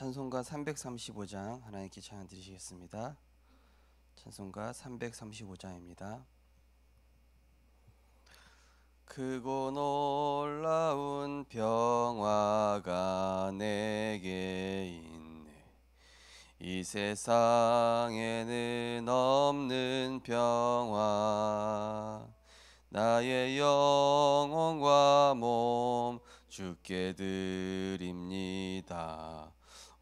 찬송가 335장 하나님께 찬양 드리시겠습니다. 찬송가 335장입니다. 크고 놀라운 평화가 내게 있네. 이 세상에는 없는 평화. 나의 영혼과 몸 주께 드립니다.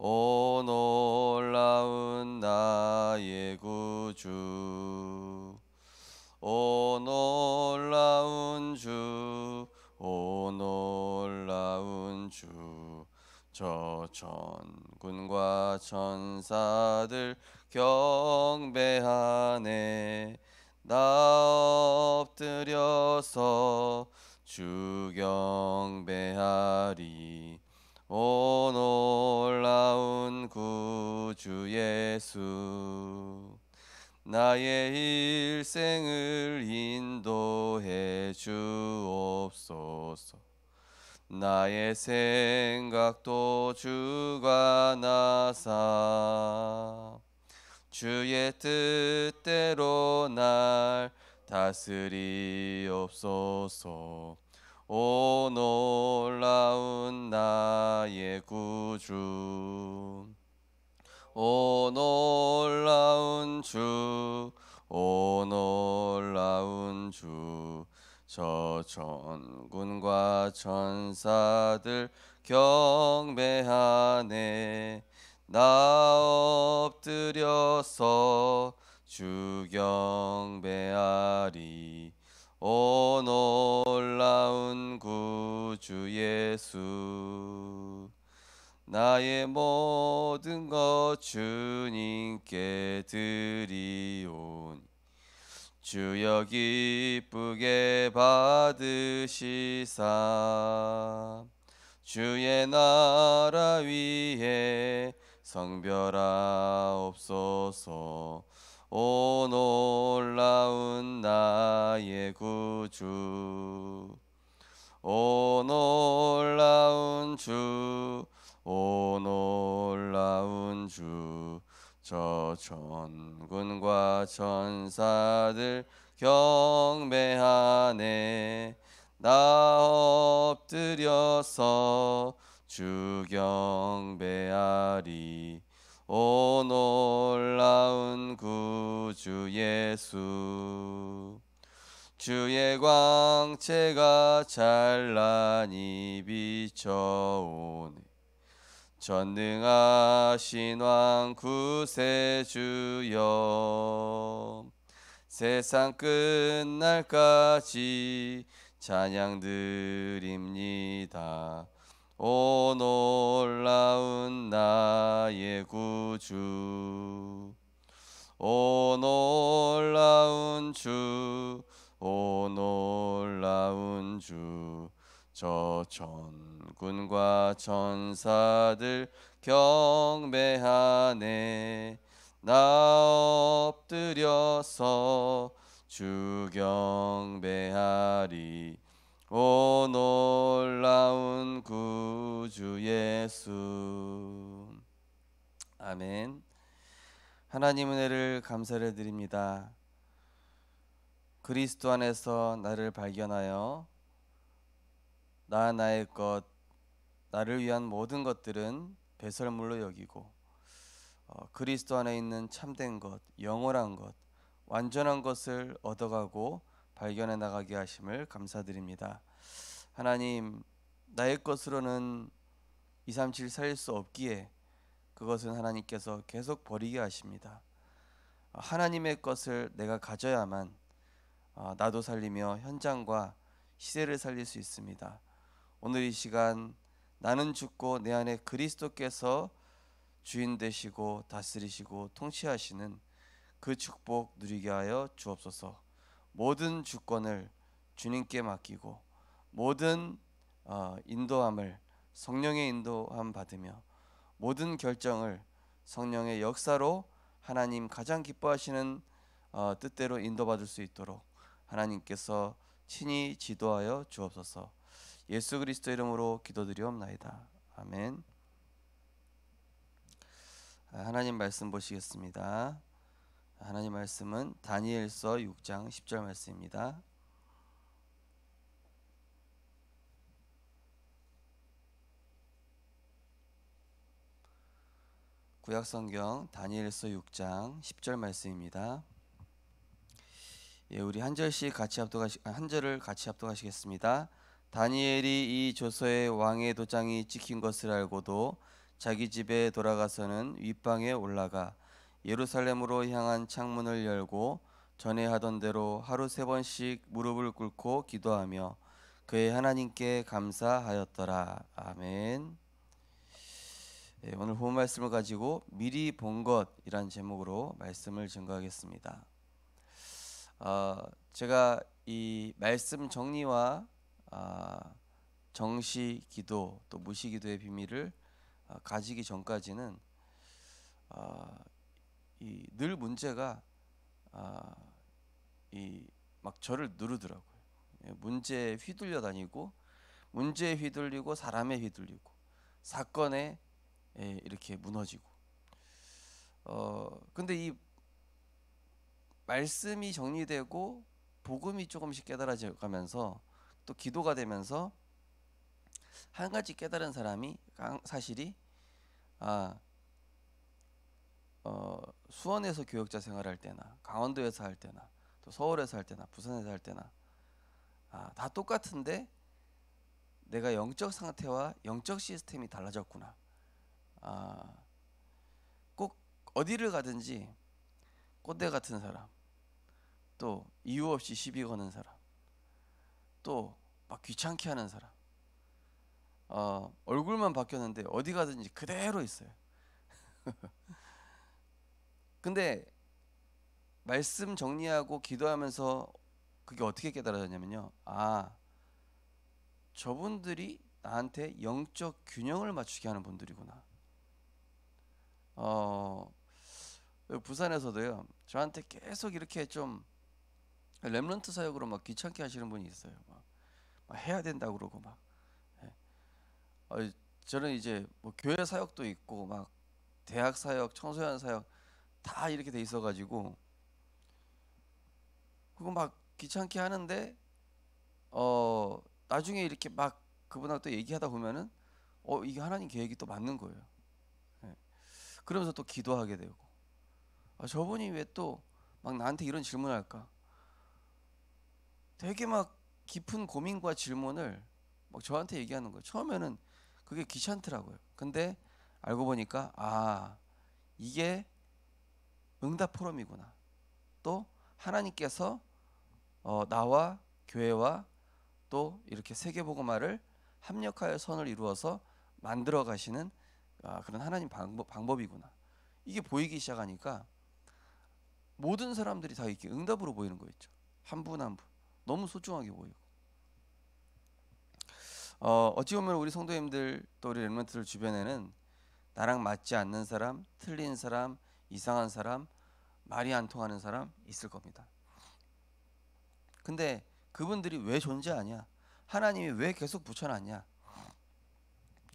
오 놀라운 나의 구주, 오 놀라운 주, 오 놀라운 주. 저 천군과 천사들 경배하네. 나 엎드려서 주 경배하리. 오 놀라운 구주 예수, 나의 일생을 인도해 주옵소서. 나의 생각도 주가 나사 주의 뜻대로 날 다스리옵소서. 오 놀라운 나의 구주, 오 놀라운 주, 오 놀라운 주. 저 천군과 천사들 경배하네. 나 엎드려서 주 경배하리. 오 놀라운 구주 예수, 나의 모든 것 주님께 드리오니 주여 기쁘게 받으시사 주의 나라 위에 성별하옵소서. 오 놀라운 나의 구주, 오 놀라운 주, 오 놀라운 주. 저 천군과 천사들 경배하네. 나 엎드려서 주 경배하리. 오 놀라운 구주 예수, 주의 광채가 찬란히 비춰오네. 전능하신 왕 구세주여, 세상 끝날까지 찬양 드립니다. 오 놀라운 나의 구주, 오 놀라운 주, 오 놀라운 주. 저 천군과 천사들 경배하네. 나 엎드려서 주 경배하리. 오 놀라운 구주 예수. 아멘. 하나님 은혜를 감사를 드립니다. 그리스도 안에서 나를 발견하여 나의 것, 나를 위한 모든 것들은 배설물로 여기고 그리스도 안에 있는 참된 것, 영원한 것, 완전한 것을 얻어가고 발견해 나가게 하심을 감사드립니다. 하나님, 나의 것으로는 237 살릴 수 없기에 그것은 하나님께서 계속 버리게 하십니다. 하나님의 것을 내가 가져야만 나도 살리며 현장과 시대를 살릴 수 있습니다. 오늘 이 시간 나는 죽고 내 안에 그리스도께서 주인 되시고 다스리시고 통치하시는 그 축복 누리게 하여 주옵소서. 모든 주권을 주님께 맡기고 모든 인도함을 성령의 인도함 받으며 모든 결정을 성령의 역사로 하나님 가장 기뻐하시는 뜻대로 인도받을 수 있도록 하나님께서 친히 지도하여 주옵소서. 예수 그리스도 이름으로 기도드리옵나이다. 아멘. 하나님 말씀 보시겠습니다. 하나님 말씀은 다니엘서 6장 10절 말씀입니다. 구약성경 다니엘서 6장 10절 말씀입니다. 예, 우리 한 절씩 같이 한 절을 같이 합독하시겠습니다. 다니엘이 이 조서에 왕의 도장이 찍힌 것을 알고도 자기 집에 돌아가서는 윗방에 올라가 예루살렘으로 향한 창문을 열고 전에 하던 대로 하루 3번씩 무릎을 꿇고 기도하며 그의 하나님께 감사하였더라. 아멘. 예, 오늘 본 말씀을 가지고 미리 본 것이란 제목으로 말씀을 증거하겠습니다. 제가 이 말씀 정리와 정시 기도 또 무시 기도의 비밀을 가지기 전까지는 늘 문제가 막 저를 누르더라고요. 예, 문제에 휘둘려 다니고 문제에 휘둘리고 사람에 휘둘리고 사건에 이렇게 무너지고 근데 이 말씀이 정리되고 복음이 조금씩 깨달아져 가면서 또 기도가 되면서 한 가지 깨달은 사람이 사실이 수원에서 교역자 생활할 때나 강원도에서 할 때나 또 서울에서 할 때나 부산에서 할 때나 다 똑같은데 내가 영적 상태와 영적 시스템이 달라졌구나. 꼭 어디를 가든지 꼰대 같은 사람, 또 이유 없이 시비 거는 사람, 또 막 귀찮게 하는 사람, 얼굴만 바뀌었는데 어디 가든지 그대로 있어요. 근데 말씀 정리하고 기도하면서 그게 어떻게 깨달아졌냐면요. 저분들이 나한테 영적 균형을 맞추게 하는 분들이구나. 부산에서도요. 저한테 계속 이렇게 좀 렘넌트 사역으로 막 귀찮게 하시는 분이 있어요. 막 해야 된다고 그러고 막. 저는 이제 뭐 교회 사역도 있고 막 대학 사역, 청소년 사역 다 이렇게 돼 있어가지고 그거 막 귀찮게 하는데 나중에 이렇게 막 그분하고 또 얘기하다 보면은 이게 하나님 계획이 또 맞는 거예요. 예. 그러면서 또 기도하게 되고 저분이 왜 또 막 나한테 이런 질문을 할까? 되게 막 깊은 고민과 질문을 막 저한테 얘기하는 거예요. 처음에는 그게 귀찮더라고요. 근데 알고 보니까 이게 응답 포럼이구나. 또 하나님께서 나와 교회와 또 이렇게 세계복음화를 합력하여 선을 이루어서 만들어 가시는 그런 하나님 방법이구나. 이게 보이기 시작하니까 모든 사람들이 다 이렇게 응답으로 보이는 거 있죠. 한 분 한 분 너무 소중하게 보이고 어찌 보면 우리 성도님들 또 우리 렘넌트들 주변에는 나랑 맞지 않는 사람, 틀린 사람, 이상한 사람, 말이 안 통하는 사람 있을 겁니다. 근데 그분들이 왜 존재하냐? 하나님이 왜 계속 붙여놨냐?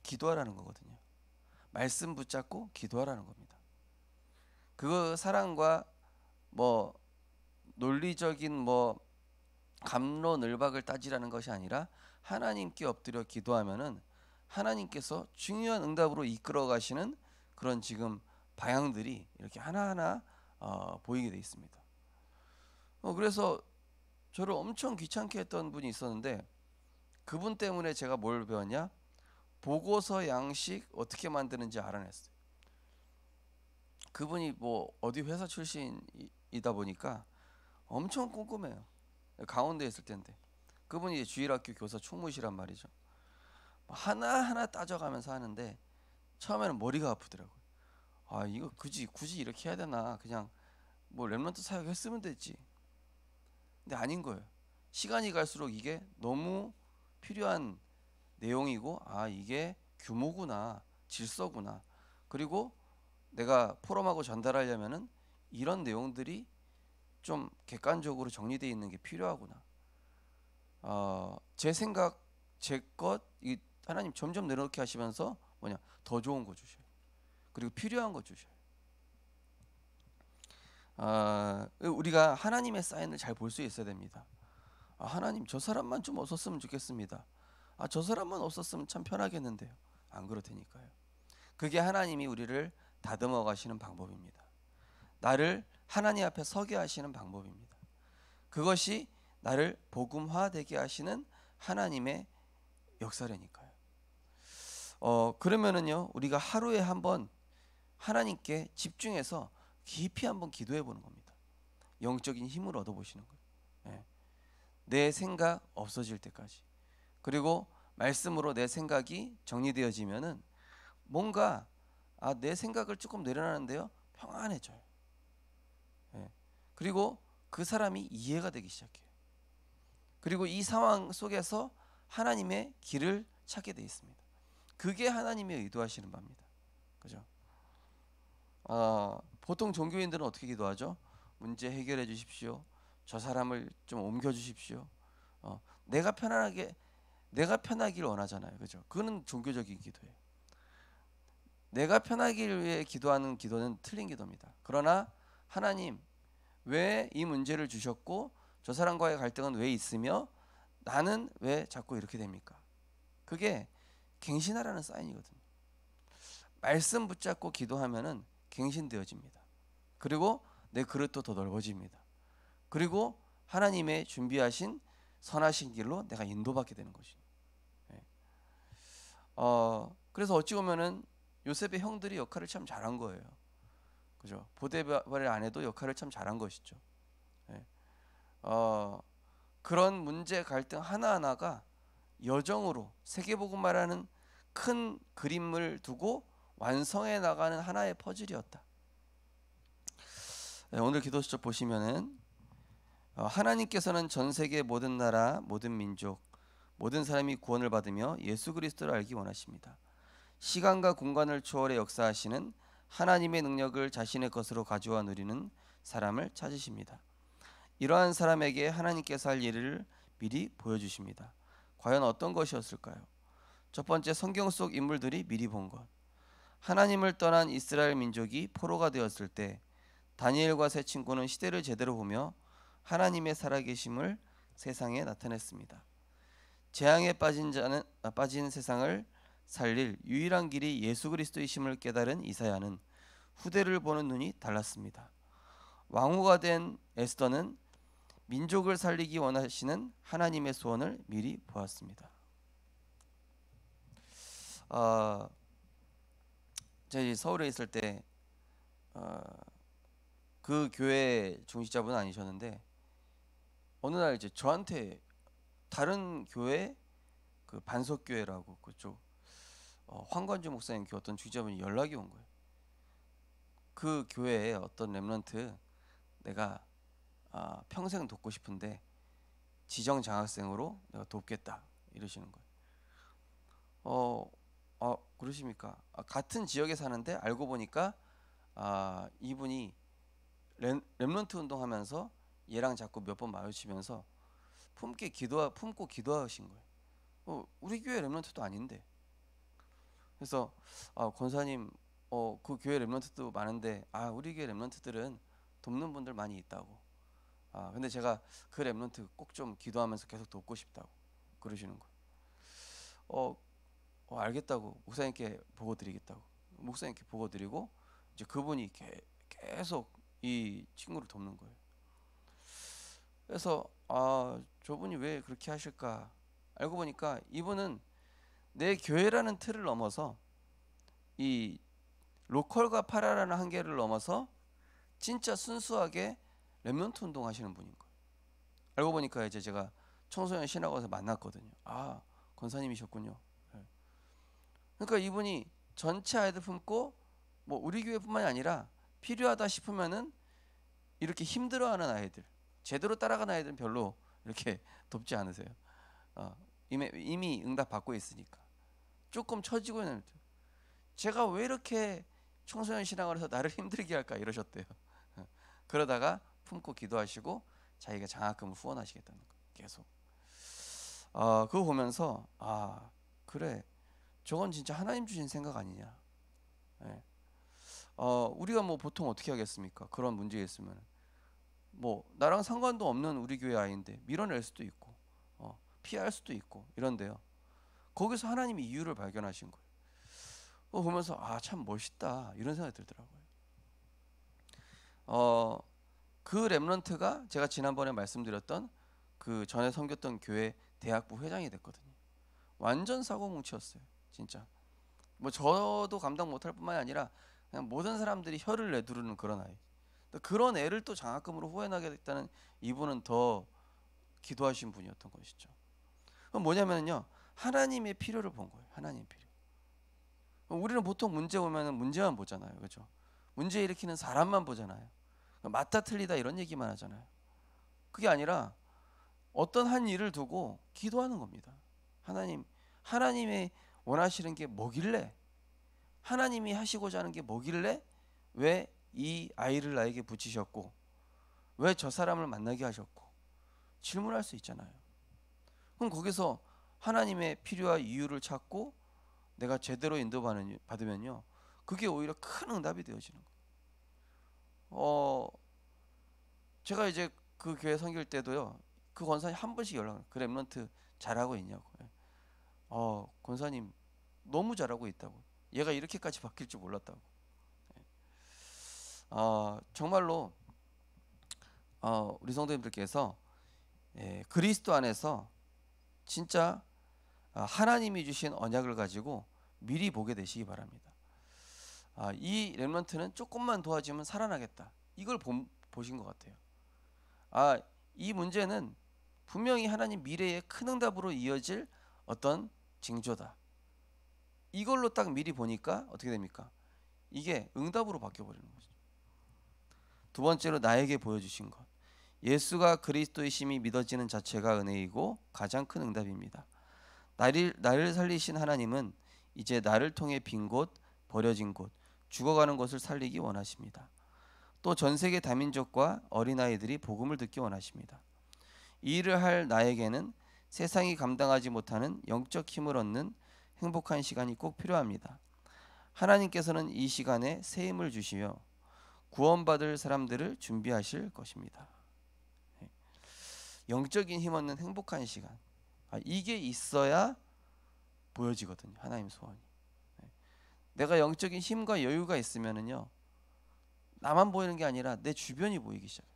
기도하라는 거거든요. 말씀 붙잡고 기도하라는 겁니다. 그 사랑과 뭐 논리적인 뭐 갑론을박을 따지라는 것이 아니라 하나님께 엎드려 기도하면은 하나님께서 중요한 응답으로 이끌어 가시는 그런 지금 방향들이 이렇게 하나하나 보이게 돼 있습니다. 그래서 저를 엄청 귀찮게 했던 분이 있었는데 그분 때문에 제가 뭘 배웠냐? 보고서 양식 어떻게 만드는지 알아냈어요. 그분이 뭐 어디 회사 출신이다 보니까 엄청 꼼꼼해요. 강원도에 있을 텐데 그분이 주일학교 교사 총무시란 말이죠. 하나하나 따져가면서 하는데 처음에는 머리가 아프더라고요. 이거 굳이 이렇게 해야 되나? 그냥 뭐 렘넌트 사역 했으면 됐지. 근데 아닌 거예요. 시간이 갈수록 이게 너무 필요한 내용이고 이게 규모구나, 질서구나. 그리고 내가 포럼하고 전달하려면은 이런 내용들이 좀 객관적으로 정리되어 있는 게 필요하구나. 제 생각, 제 것, 하나님 점점 내려놓게 하시면서 더 좋은 거 주셔요. 그리고 필요한 거 주셔요. 우리가 하나님의 사인을 잘 볼 수 있어야 됩니다. 하나님 저 사람만 좀 없었으면 좋겠습니다. 저 사람만 없었으면 참 편하겠는데요. 안 그렇다니까요. 그게 하나님이 우리를 다듬어 가시는 방법입니다. 나를 하나님 앞에 서게 하시는 방법입니다. 그것이 나를 복음화되게 하시는 하나님의 역사라니까요. 그러면은요 우리가 하루에 한번 하나님께 집중해서 깊이 한번 기도해 보는 겁니다. 영적인 힘을 얻어 보시는 거예요. 예. 내 생각 없어질 때까지. 그리고 말씀으로 내 생각이 정리되어지면은 뭔가 내 생각을 조금 내려놨는데요 평안해져요. 예. 그리고 그 사람이 이해가 되기 시작해요. 그리고 이 상황 속에서 하나님의 길을 찾게 되어 있습니다. 그게 하나님이 의도하시는 바입니다. 그죠? 보통 종교인들은 어떻게 기도하죠? 문제 해결해 주십시오. 저 사람을 좀 옮겨 주십시오. 내가 편하길 원하잖아요. 그죠? 그거는 종교적인 기도예요. 내가 편하길 위해 기도하는 기도는 틀린 기도입니다. 그러나 하나님 왜 이 문제를 주셨고 저 사람과의 갈등은 왜 있으며 나는 왜 자꾸 이렇게 됩니까? 그게 갱신하라는 사인이거든요. 말씀 붙잡고 기도하면은 갱신되어집니다. 그리고 내 그릇도 더 넓어집니다. 그리고 하나님의 준비하신 선하신 길로 내가 인도받게 되는 것이죠. 예. 그래서 어찌 보면은 요셉의 형들이 역할을 참 잘한 거예요. 그죠? 보디발의 아내도 역할을 참 잘한 것이죠. 예. 그런 문제 갈등 하나하나가 여정으로 세계복음화라는 큰 그림을 두고 완성해 나가는 하나의 퍼즐이었다. 오늘 기도 수첩 보시면은 하나님께서는 전 세계 모든 나라, 모든 민족, 모든 사람이 구원을 받으며 예수 그리스도를 알기 원하십니다. 시간과 공간을 초월해 역사하시는 하나님의 능력을 자신의 것으로 가져와 누리는 사람을 찾으십니다. 이러한 사람에게 하나님께서 할 일을 미리 보여주십니다. 과연 어떤 것이었을까요? 첫 번째, 성경 속 인물들이 미리 본 것. 하나님을 떠난 이스라엘 민족이 포로가 되었을 때 다니엘과 세 친구는 시대를 제대로 보며 하나님의 살아계심을 세상에 나타냈습니다. 재앙에 빠진 세상을 살릴 유일한 길이 예수 그리스도이심을 깨달은 이사야는 후대를 보는 눈이 달랐습니다. 왕후가 된 에스더는 민족을 살리기 원하시는 하나님의 소원을 미리 보았습니다. 저희 서울에 있을 때 그 교회 중직자분은 아니셨는데 어느 날 이제 저한테 다른 교회 그 반석교회라고 그쪽 황관주 목사님 교회 어떤 중직자분이 연락이 온 거예요. 그 교회에 어떤 렘넌트 내가 평생 돕고 싶은데 지정 장학생으로 내가 돕겠다 이러시는 거예요. 그러십니까? 같은 지역에 사는데 알고 보니까 이분이 렘넌트 운동하면서 얘랑 자꾸 몇 번 마주치면서 품고 기도하신 거예요. 우리 교회 렘넌트도 아닌데. 그래서 권사님 그 교회 렘넌트도 많은데 우리 교회 렘넌트들은 돕는 분들 많이 있다고. 근데 제가 그 렘넌트 꼭 좀 기도하면서 계속 돕고 싶다고 그러시는 거예요. 알겠다고 목사님께 보고 드리겠다고. 목사님께 보고 드리고 이제 그분이 계속 이 친구를 돕는 거예요. 그래서 저분이 왜 그렇게 하실까 알고 보니까 이분은 내 교회라는 틀을 넘어서 이 로컬과 파라라는 한계를 넘어서 진짜 순수하게 렘넌트 운동하시는 분인 거예요. 알고 보니까 이제 제가 청소년 신학원에서 만났거든요. 권사님이셨군요. 그러니까 이분이 전체 아이들 품고 뭐 우리 교회뿐만이 아니라 필요하다 싶으면은 이렇게 힘들어하는 아이들, 제대로 따라가는 아이들은 별로 이렇게 돕지 않으세요. 이미 응답 받고 있으니까 조금 처지고 있는. 제가 왜 이렇게 청소년 신학원에서 나를 힘들게 할까 이러셨대요. 그러다가 품고 기도하시고 자기가 장학금을 후원하시겠다는 거 계속. 그거 보면서 그래 저건 진짜 하나님 주신 생각 아니냐. 예. 우리가 뭐 보통 어떻게 하겠습니까? 그런 문제 있으면 뭐 나랑 상관도 없는 우리 교회 아이인데 밀어낼 수도 있고 피할 수도 있고 이런데요. 거기서 하나님이 이유를 발견하신 거예요. 보면서 아, 참 멋있다 이런 생각이 들더라고요. 그 렘넌트가 제가 지난번에 말씀드렸던 그 전에 섬겼던 교회 대학부 회장이 됐거든요. 완전 사고뭉치였어요, 진짜. 뭐 저도 감당 못할 뿐만 아니라 그냥 모든 사람들이 혀를 내두르는 그런 아이. 또 그런 애를 또 장학금으로 후원하게 됐다는 이분은 더 기도하신 분이었던 것이죠. 그럼 뭐냐면요, 하나님의 필요를 본 거예요. 하나님의 필요. 우리는 보통 문제 오면은 문제만 보잖아요, 그죠? 문제 일으키는 사람만 보잖아요. 맞다 틀리다 이런 얘기만 하잖아요. 그게 아니라 어떤 한 일을 두고 기도하는 겁니다. 하나님의 원하시는 게 뭐길래, 하나님이 하시고자 하는 게 뭐길래 왜 이 아이를 나에게 붙이셨고 왜 저 사람을 만나게 하셨고 질문할 수 있잖아요. 그럼 거기서 하나님의 필요와 이유를 찾고 내가 제대로 인도받으면요, 그게 오히려 큰 응답이 되어지는 거예요. 제가 이제 그 교회 섬길 때도요, 그 권사님 한 번씩 연락을, 그 랩런트 잘하고 있냐고. 권사님 너무 잘하고 있다고. 얘가 이렇게까지 바뀔 줄 몰랐다고. 정말로 우리 성도님들께서 그리스도 안에서 진짜 하나님이 주신 언약을 가지고 미리 보게 되시기 바랍니다. 이 렘넌트는 조금만 도와주면 살아나겠다. 이걸 보신 것 같아요. 이 문제는 분명히 하나님 미래의 큰 응답으로 이어질 어떤 징조다. 이걸로 딱 미리 보니까 어떻게 됩니까? 이게 응답으로 바뀌어버리는 거죠. 두 번째로 나에게 보여주신 것. 예수가 그리스도이심이 믿어지는 자체가 은혜이고 가장 큰 응답입니다. 나를 살리신 하나님은 이제 나를 통해 빈 곳, 버려진 곳, 죽어가는 곳을 살리기 원하십니다. 또 전 세계 다민족과 어린아이들이 복음을 듣기 원하십니다. 이 일을 할 나에게는 세상이 감당하지 못하는 영적 힘을 얻는 행복한 시간이 꼭 필요합니다. 하나님께서는 이 시간에 새 힘을 주시며 구원받을 사람들을 준비하실 것입니다. 영적인 힘 얻는 행복한 시간. 이게 있어야 보여지거든요. 하나님 소원이. 내가 영적인 힘과 여유가 있으면은요, 나만 보이는 게 아니라 내 주변이 보이기 시작하죠.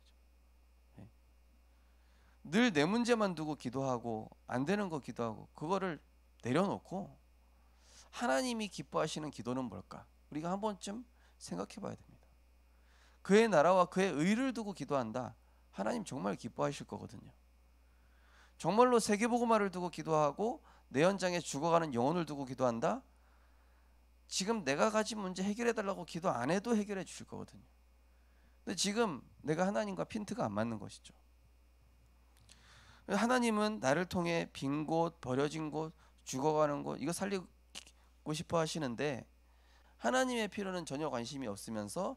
늘 내 문제만 두고 기도하고 안 되는 거 기도하고 그거를 내려놓고 하나님이 기뻐하시는 기도는 뭘까? 우리가 한 번쯤 생각해 봐야 됩니다. 그의 나라와 그의 의를 두고 기도한다. 하나님 정말 기뻐하실 거거든요. 정말로 세계복음화를 두고 기도하고 내 현장에 죽어가는 영혼을 두고 기도한다. 지금 내가 가진 문제 해결해 달라고 기도 안 해도 해결해 주실 거거든요. 근데 지금 내가 하나님과 핀트가 안 맞는 것이죠. 하나님은 나를 통해 빈 곳, 버려진 곳, 죽어가는 곳 이거 살리고 싶어 하시는데 하나님의 필요는 전혀 관심이 없으면서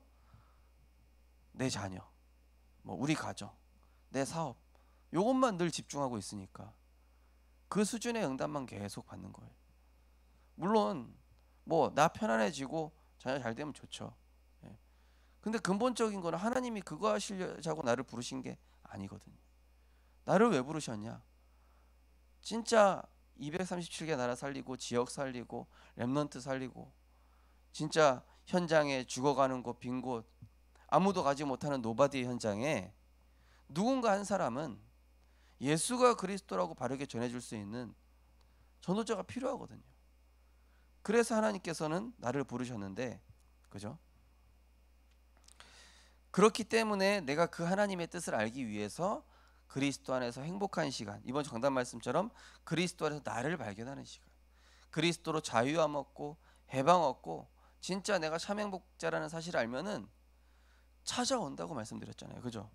내 자녀, 뭐 우리 가정, 내 사업 요것만 늘 집중하고 있으니까 그 수준의 응답만 계속 받는 거예요. 물론 뭐 나 편안해지고 자녀 잘 되면 좋죠. 근데 근본적인 거는 하나님이 그거 하시려고 나를 부르신 게 아니거든요. 나를 왜 부르셨냐? 진짜 237개 나라 살리고 지역 살리고 렘넌트 살리고 진짜 현장에 죽어가는 곳, 빈 곳, 아무도 가지 못하는 노바디의 현장에 누군가 한 사람은 예수가 그리스도라고 바르게 전해줄 수 있는 전도자가 필요하거든요. 그래서 하나님께서는 나를 부르셨는데, 그죠? 그렇기 때문에 내가 그 하나님의 뜻을 알기 위해서 그리스도 안에서 행복한 시간, 이번 정답 말씀처럼 그리스도 안에서 나를 발견하는 시간, 그리스도로 자유함 얻고 해방 얻고 진짜 내가 참 행복자라는 사실을 알면은 찾아온다고 말씀드렸잖아요. 그죠?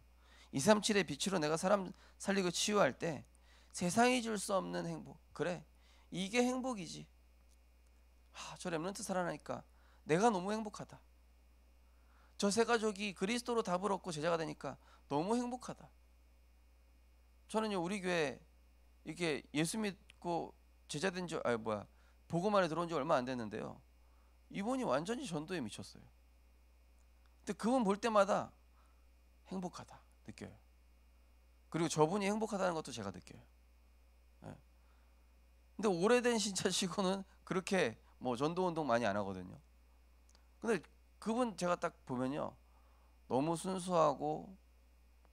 237의 빛으로 내가 사람 살리고 치유할 때 세상이 줄 수 없는 행복. 그래, 이게 행복이지. 저 렘넌트 살아나니까 내가 너무 행복하다. 저 세 가족이 그리스도로 답을 얻고 제자가 되니까 너무 행복하다. 저는요, 우리 교회 이렇게 예수 믿고 제자된 지 복음 안에 들어온 지 얼마 안 됐는데요, 이분이 완전히 전도에 미쳤어요. 근데 그분 볼 때마다 행복하다 느껴요. 그리고 저분이 행복하다는 것도 제가 느껴요. 예. 근데 오래된 신자치고는 그렇게 뭐 전도 운동 많이 안 하거든요. 근데 그분 제가 딱 보면요, 너무 순수하고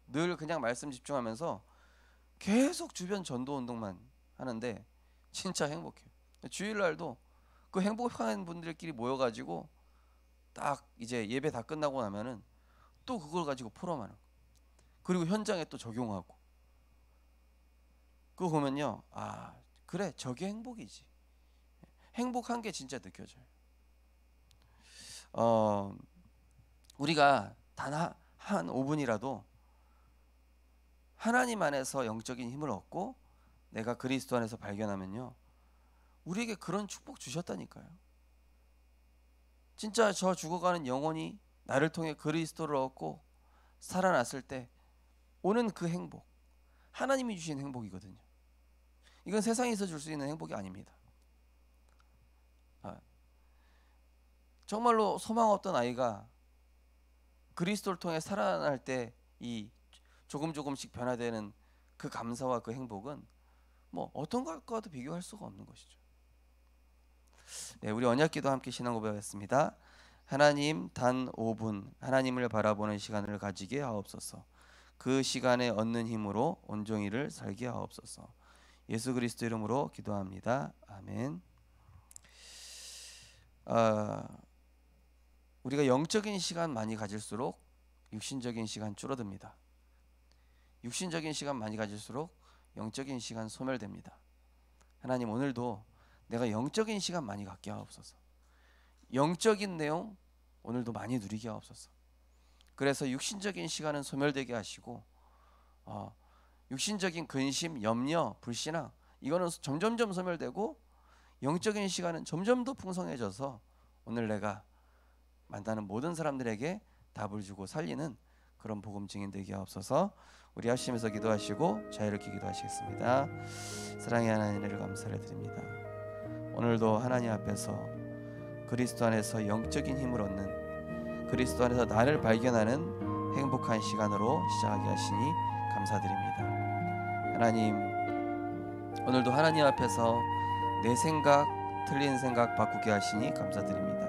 늘 그냥 말씀 집중하면서 계속 주변 전도 운동만 하는데 진짜 행복해요. 주일날도 그 행복한 분들끼리 모여가지고 딱 이제 예배 다 끝나고 나면은 또 그걸 가지고 포럼하는 거. 그리고 현장에 또 적용하고. 그거 보면요, 아 그래 저게 행복이지. 행복한 게 진짜 느껴져요. 우리가 단 한 5분이라도 하나님 안에서 영적인 힘을 얻고 내가 그리스도 안에서 발견하면요, 우리에게 그런 축복 주셨다니까요. 진짜 저 죽어가는 영혼이 나를 통해 그리스도를 얻고 살아났을 때 오는 그 행복, 하나님이 주신 행복이거든요. 이건 세상에서 줄 수 있는 행복이 아닙니다. 정말로 소망 없던 아이가 그리스도를 통해 살아날 때 이 조금씩 변화되는 그 감사와 그 행복은 뭐 어떤 것과도 비교할 수가 없는 것이죠. 네, 우리 언약기도 함께 신앙 고백하겠습니다. 하나님, 단 5분 하나님을 바라보는 시간을 가지게 하옵소서. 그 시간에 얻는 힘으로 온종일을 살게 하옵소서. 예수 그리스도 이름으로 기도합니다. 아멘. 우리가 영적인 시간 많이 가질수록 육신적인 시간 줄어듭니다. 육신적인 시간 많이 가질수록 영적인 시간 소멸됩니다. 하나님, 오늘도 내가 영적인 시간 많이 갖게 하옵소서. 영적인 내용 오늘도 많이 누리게 하옵소서. 그래서 육신적인 시간은 소멸되게 하시고 육신적인 근심, 염려, 불신앙 이거는 점점점 소멸되고 영적인 시간은 점점 더 풍성해져서 오늘 내가 만나는 모든 사람들에게 답을 주고 살리는 그런 복음 증인 되게 하옵소서. 우리 합심해서 기도하시고 자유롭게 기도하시겠습니다. 사랑의 하나님을 감사를 드립니다. 오늘도 하나님 앞에서 그리스도 안에서 영적인 힘을 얻는, 그리스도 안에서 나를 발견하는 행복한 시간으로 시작하게 하시니 감사드립니다. 하나님, 오늘도 하나님 앞에서 내 생각, 틀린 생각 바꾸게 하시니 감사드립니다.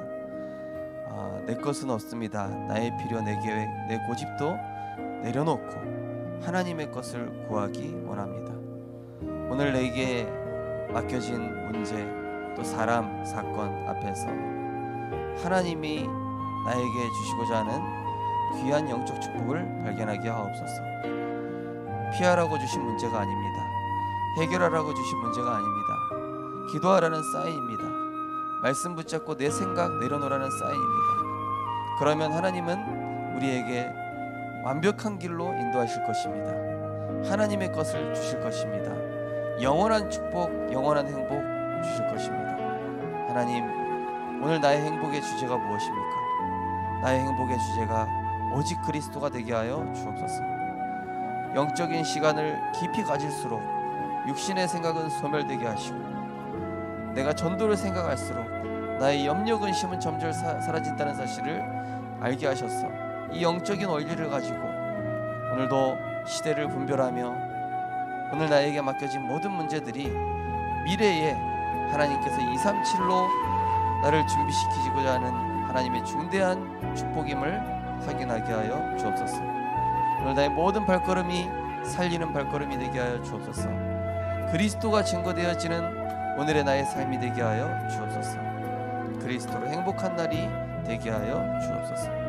내 것은 없습니다. 나의 필요, 내 계획, 내 고집도 내려놓고 하나님의 것을 구하기 원합니다. 오늘 내게 맡겨진 문제, 또 사람, 사건 앞에서 하나님이 나에게 주시고자 하는 귀한 영적 축복을 발견하게 하옵소서. 피하라고 주신 문제가 아닙니다. 해결하라고 주신 문제가 아닙니다. 기도하라는 사인입니다. 말씀 붙잡고 내 생각 내려놓으라는 사인입니다. 그러면 하나님은 우리에게 완벽한 길로 인도하실 것입니다. 하나님의 것을 주실 것입니다. 영원한 축복, 영원한 행복 주실 것입니다. 하나님, 오늘 나의 행복의 주제가 무엇입니까? 나의 행복의 주제가 오직 그리스도가 되게 하여 주옵소서. 영적인 시간을 깊이 가질수록 육신의 생각은 소멸되게 하시고 내가 전도를 생각할수록 나의 염려 근심은 점점 사라진다는 사실을 알게 하셨어. 이 영적인 원리를 가지고 오늘도 시대를 분별하며 오늘 나에게 맡겨진 모든 문제들이 미래에 하나님께서 237로 나를 준비시키고자 하는 하나님의 중대한 축복임을 확인하게 하여 주옵소서. 오늘 나의 모든 발걸음이 살리는 발걸음이 되게 하여 주옵소서. 그리스도가 증거되어지는 오늘의 나의 삶이 되게 하여 주옵소서. 그리스도로 행복한 날이 되게 하여 주옵소서.